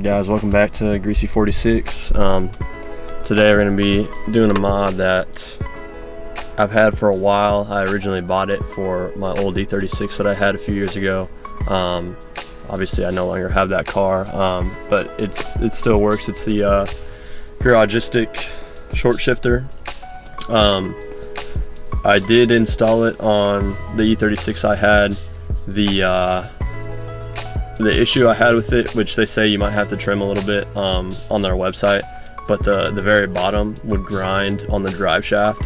Guys, welcome back to Greasy 46. Today we're going to be doing a mod that I've had for a while. I originally bought it for my old E36 that I had a few years ago. Obviously I no longer have that car, but it still works. It's the Garagistic short shifter. I did install it on the E36 I had. The issue I had with it, which they say you might have to trim a little bit on their website, but the very bottom would grind on the drive shaft.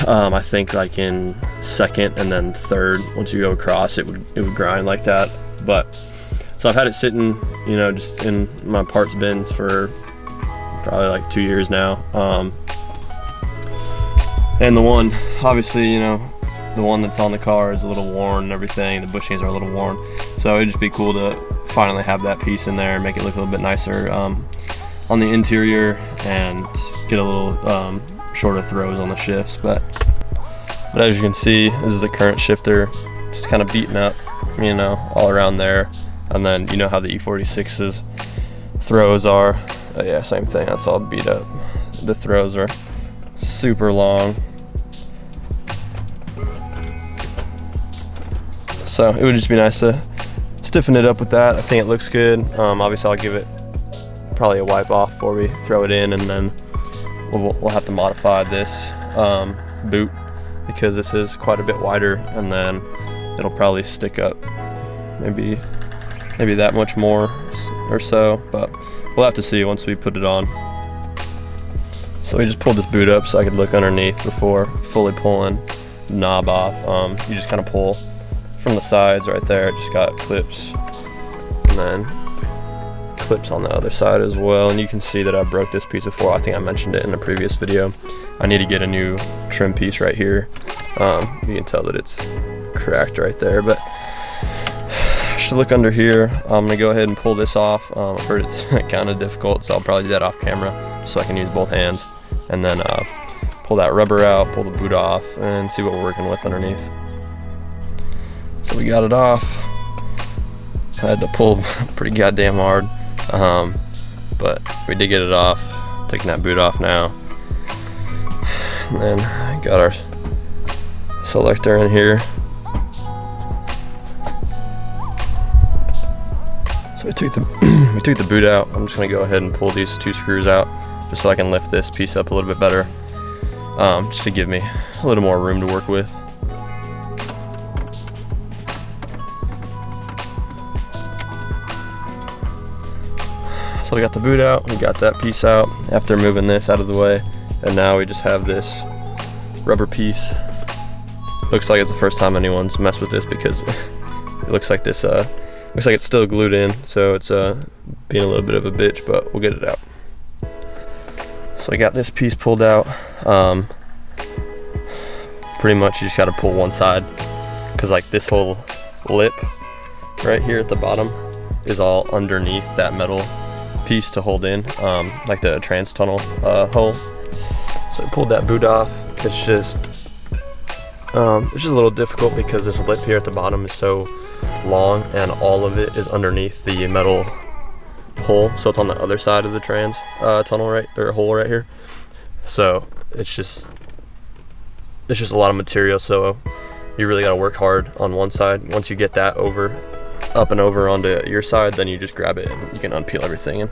I think like in second and then third, once you go across, it would grind like that. But so I've had it sitting, just in my parts bins for probably like 2 years now. And the one, obviously, the one that's on the car is a little worn and everything. The bushings are a little worn, so it'd just be cool to finally have that piece in there and make it look a little bit nicer on the interior and get a little shorter throws on the shifts. But as you can see, this is the current shifter, just kind of beaten up, all around there. And then you know how the E46's throws are. Yeah, same thing. That's all beat up. The throws are super long. So it would just be nice to stiffen it up with that. I think it looks good. Obviously I'll give it probably a wipe off before we throw it in, and then we'll have to modify this boot because this is quite a bit wider, and then it'll probably stick up maybe that much more or so, but we'll have to see once we put it on. So we just pulled this boot up so I could look underneath before fully pulling the knob off. You just kind of pull from the sides right there. It just got clips, and then clips on the other side as well. And you can see that I broke this piece before. I think I mentioned it in a previous video. I need to get a new trim piece right here. You can tell that it's cracked right there, but I should look under here. I'm gonna go ahead and pull this off. I've heard it's kind of difficult, so I'll probably do that off camera so I can use both hands, and then pull that rubber out, pull the boot off, and see what we're working with underneath. So we got it off. I had to pull pretty goddamn hard, but we did get it off. Taking that boot off now, and then got our selector in here. So we took the boot out. I'm just gonna go ahead and pull these two screws out just so I can lift this piece up a little bit better, just to give me a little more room to work with. So we got the boot out, we got that piece out after moving this out of the way, and now we just have this rubber piece. Looks like it's the first time anyone's messed with this because it looks like this looks like it's still glued in, so it's being a little bit of a bitch, but we'll get it out. So I got this piece pulled out. Pretty much you just got to pull one side, because like this whole lip right here at the bottom is all underneath that metal piece to hold in, like the trans tunnel hole. So I pulled that boot off. It's just a little difficult because this lip here at the bottom is so long and all of it is underneath the metal hole, so it's on the other side of the trans tunnel hole right here. So it's just a lot of material, so you really got to work hard on one side. Once you get that up and over onto your side, then you just grab it and you can unpeel everything and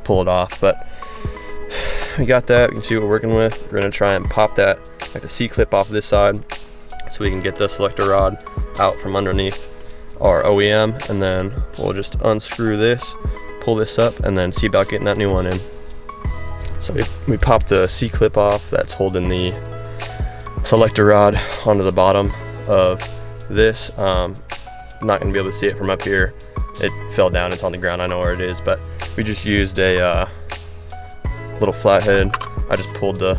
pull it off. But we got that. You can see what we're working with. We're gonna try and pop that, like the C-clip off this side, so we can get the selector rod out from underneath our OEM, and then we'll just unscrew this, pull this up, and then see about getting that new one in. So we popped the C-clip off that's holding the selector rod onto the bottom of this. I'm not gonna be able to see it from up here. It fell down, it's on the ground, I know where it is, but we just used a little flathead. I just pulled the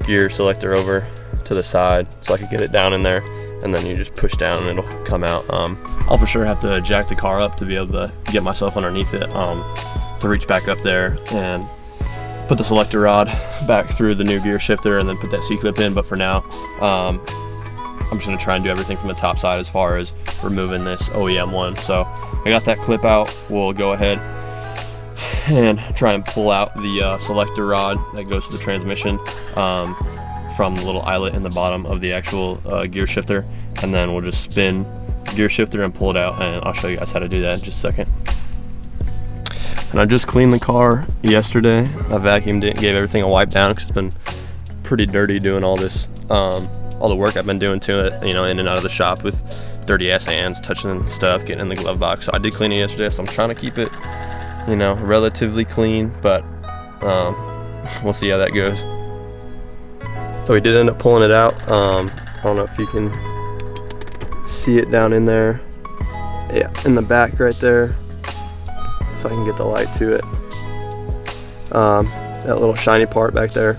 gear selector over to the side so I could get it down in there, and then you just push down and it'll come out. I'll for sure have to jack the car up to be able to get myself underneath it, to reach back up there and put the selector rod back through the new gear shifter and then put that C-clip in. But for now, I'm just gonna try and do everything from the top side as far as removing this OEM one. So I got that clip out. We'll go ahead and try and pull out the selector rod that goes to the transmission from the little eyelet in the bottom of the actual gear shifter, and then we'll just spin the gear shifter and pull it out, and I'll show you guys how to do that in just a second. And I just cleaned the car yesterday. I vacuumed it, gave everything a wipe down because it's been pretty dirty doing all this, all the work I've been doing to it, you know, in and out of the shop with dirty ass hands, touching stuff, getting in the glove box. So I did clean it yesterday, so I'm trying to keep it, you know, relatively clean, but we'll see how that goes. So we did end up pulling it out. I don't know if you can see it down in there. Yeah, in the back right there. If I can get the light to it. That little shiny part back there,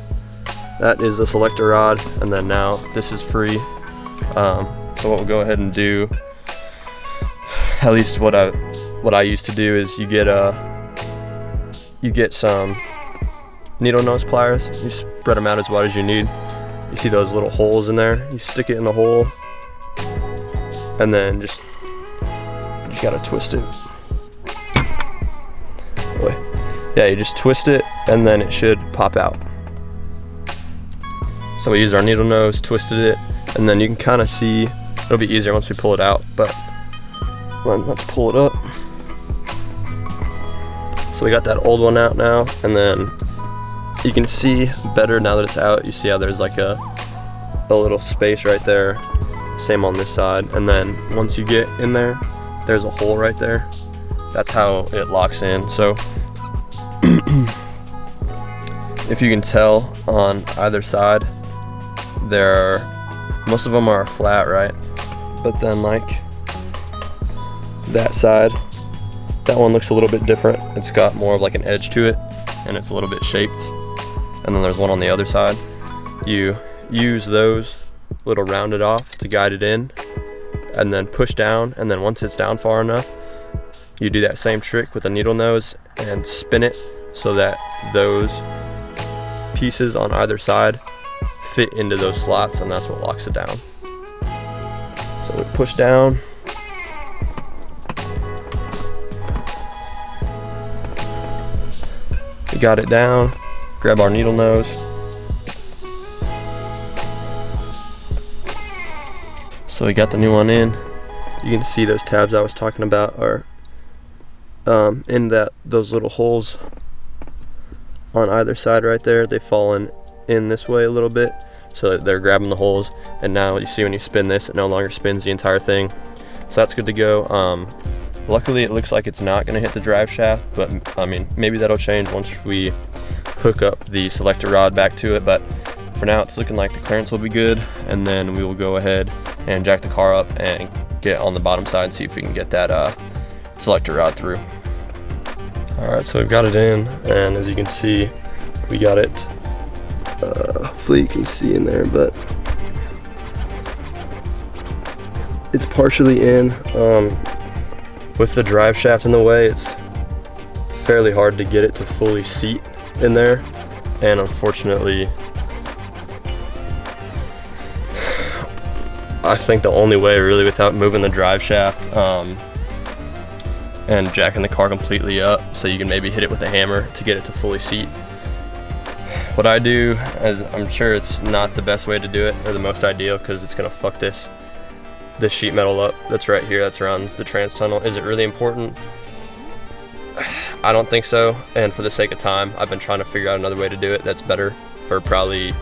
that is the selector rod, and then now this is free. So what we'll go ahead and do, at least what I used to do, is you get some needle nose pliers. You spread them out as wide as you need. You see those little holes in there? You stick it in the hole, and then you just gotta twist it. Yeah, you just twist it, and then it should pop out. So we used our needle nose, twisted it, and then you can kind of see. It'll be easier once we pull it out, but let's pull it up. So we got that old one out now, and then you can see better now that it's out. You see how there's like a little space right there. Same on this side, and then once you get in there, there's a hole right there. That's how it locks in. So if you can tell on either side, most of them are flat, right? But then like that side, that one looks a little bit different. It's got more of like an edge to it, and it's a little bit shaped. And then there's one on the other side. You use those little rounded off to guide it in, and then push down, and then once it's down far enough, you do that same trick with the needle nose and spin it so that those pieces on either side fit into those slots, and that's what locks it down. So we push down. We got it down. Grab our needle nose. So we got the new one in. You can see those tabs I was talking about are in those little holes on either side right there. They fall in this way a little bit, so they're grabbing the holes, and now you see when you spin this, it no longer spins the entire thing. So that's good to go. Luckily it looks like it's not going to hit the drive shaft, but I mean, maybe that'll change once we hook up the selector rod back to it, but for now it's looking like the clearance will be good, and then we will go ahead and jack the car up and get on the bottom side and see if we can get that selector rod through. Alright, so we've got it in, and as you can see, we got it, hopefully you can see in there, but it's partially in. With the drive shaft in the way, it's fairly hard to get it to fully seat in there, and unfortunately I think the only way really without moving the drive shaft and jacking the car completely up so you can maybe hit it with a hammer to get it to fully seat. What I do, as I'm sure it's not the best way to do it or the most ideal, because it's gonna fuck this sheet metal up that's right here that surrounds the trans tunnel. Is it really important? I don't think so, and for the sake of time, I've been trying to figure out another way to do it that's better for probably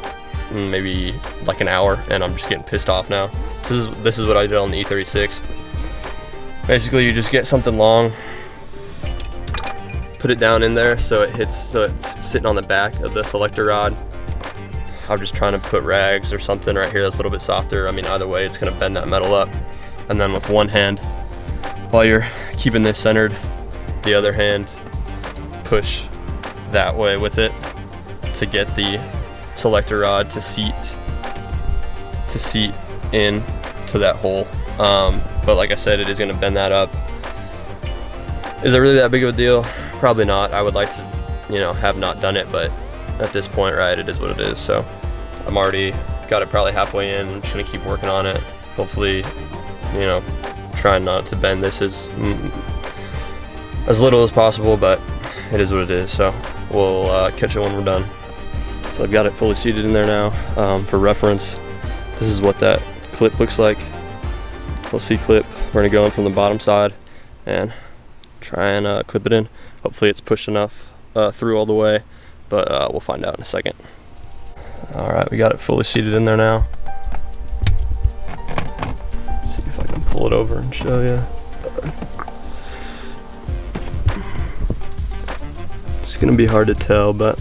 maybe like an hour, and I'm just getting pissed off now. This is what I did on the E36. Basically, you just get something long, put it down in there so it's sitting on the back of the selector rod. I'm just trying to put rags or something right here that's a little bit softer. I mean, either way, it's gonna bend that metal up. And then with one hand, while you're keeping this centered, the other hand, push that way with it to get the selector rod to seat in to that hole. But like I said, it is gonna bend that up. Is it really that big of a deal? Probably not. I would like to, have not done it, but at this point, right, it is what it is. So I'm already got it probably halfway in. I'm just gonna keep working on it. Hopefully, trying not to bend this as little as possible, but it is what it is. So we'll catch it when we're done. So I've got it fully seated in there now. For reference, this is what that clip looks like. Little C-clip. We're gonna go in from the bottom side and try and clip it in. Hopefully it's pushed enough through all the way, but we'll find out in a second. All right, we got it fully seated in there now. Let's see if I can pull it over and show you. It's gonna be hard to tell, but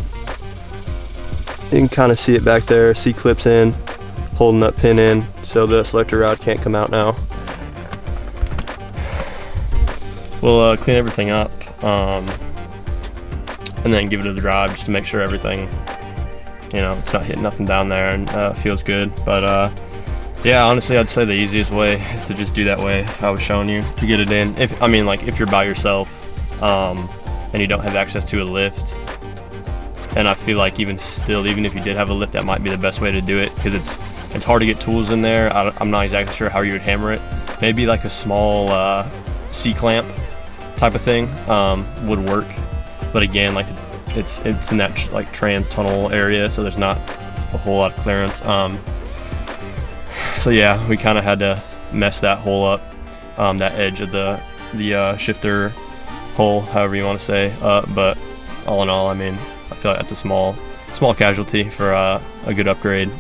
you can kind of see it back there. C-clips in, holding that pin in, so the selector rod can't come out now. We'll clean everything up and then give it a drive just to make sure everything, it's not hitting nothing down there and feels good. But yeah, honestly, I'd say the easiest way is to just do that way I was showing you to get it in. If you're by yourself and you don't have access to a lift, and I feel like even if you did have a lift, that might be the best way to do it, because it's hard to get tools in there. I'm not exactly sure how you would hammer it. Maybe like a small C-clamp type of thing would work, but again, like it's in that like trans tunnel area, so there's not a whole lot of clearance. So yeah, we kind of had to mess that hole up, that edge of the shifter hole, however you want to say. But all in all, I mean, I feel like that's a small casualty for a good upgrade.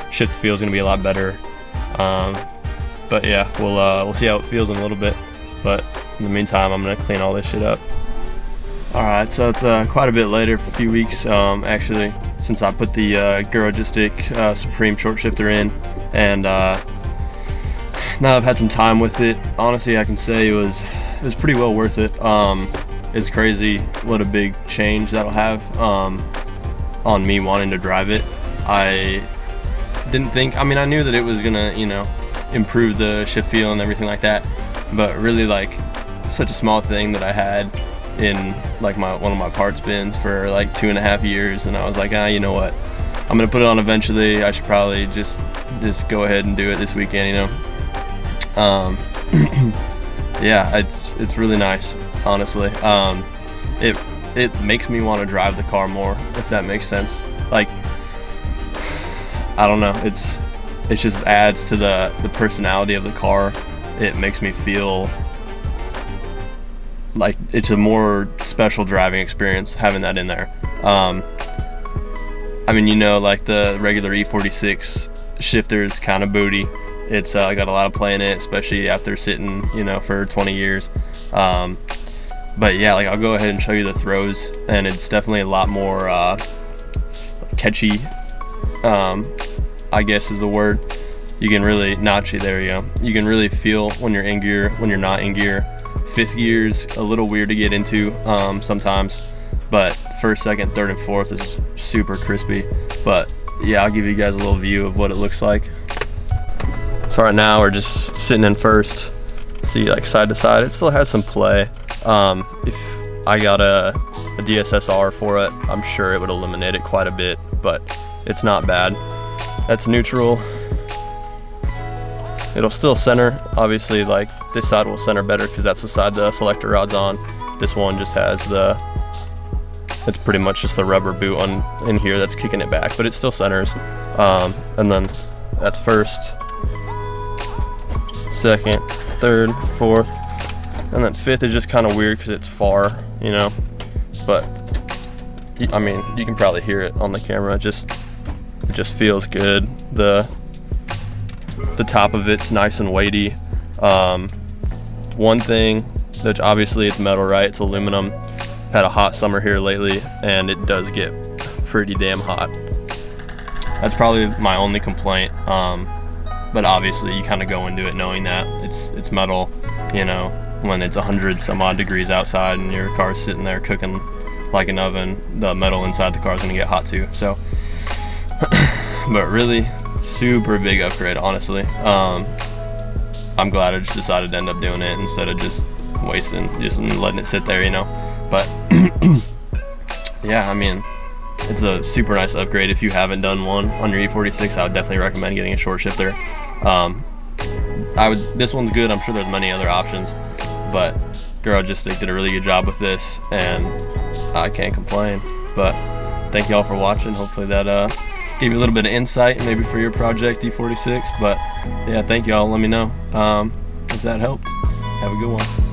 Shift feel is going to be a lot better. But yeah, we'll see how it feels in a little bit. But in the meantime, I'm going to clean all this shit up. Alright, so it's quite a bit later, a few weeks actually, since I put the Garagistic Supreme short shifter in, and now I've had some time with it. Honestly, I can say it was pretty well worth it. It's crazy what a big change that'll have on me wanting to drive it. I didn't think, I knew that it was gonna, improve the shift feel and everything like that, but really, like, such a small thing that I had in like one of my parts bins for like 2.5 years, and I was like, you know what, I'm gonna put it on eventually. I should probably just go ahead and do it this weekend, Yeah, it's really nice, honestly. It makes me want to drive the car more, if that makes sense. Like, I don't know, it just adds to the personality of the car. It makes me feel like it's a more special driving experience having that in there. Like the regular E46 shifter is kind of booty. It's got a lot of play in it, especially after sitting, for 20 years. But yeah, like, I'll go ahead and show you the throws, and it's definitely a lot more catchy, I guess is the word. You can really, notchy, there you go. You can really feel when you're in gear, when you're not in gear. Fifth gear's a little weird to get into sometimes, but first, second, third, and fourth is super crispy. But yeah, I'll give you guys a little view of what it looks like. So right now we're just sitting in first. See, like, side to side, it still has some play. If I got a DSSR for it, I'm sure it would eliminate it quite a bit, but it's not bad. That's neutral. It'll still center, obviously. Like, this side will center better because that's the side the selector rod's on. This one just has it's pretty much just the rubber boot in here that's kicking it back, but it still centers. And then that's first, second, third, fourth, and then fifth is just kind of weird because it's far, but you can probably hear it on the camera. It just feels good. The top of it's nice and weighty. One thing that, obviously, it's metal, right? It's aluminum. Had a hot summer here lately, and it does get pretty damn hot. That's probably my only complaint. But obviously, you kind of go into it knowing that it's metal. When it's 100 some odd degrees outside and your car's sitting there cooking like an oven, the metal inside the car is gonna get hot too. So, but really, super big upgrade, honestly. I'm glad I just decided to end up doing it instead of just letting it sit there, But yeah, it's a super nice upgrade. If you haven't done one on your E46, I would definitely recommend getting a short shifter. This one's good. I'm sure there's many other options, but Garagistic did a really good job with this, and I can't complain. But thank you all for watching. Hopefully that gave you a little bit of insight maybe for your project D46. But yeah, thank you all. Let me know if that helped. Have a good one.